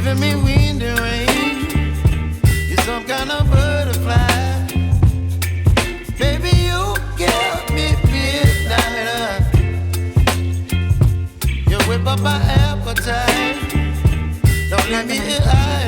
giving me wind and rain. You're some kind of butterfly. Baby, you give me midnight. You whip up my appetite. Don't leave me here.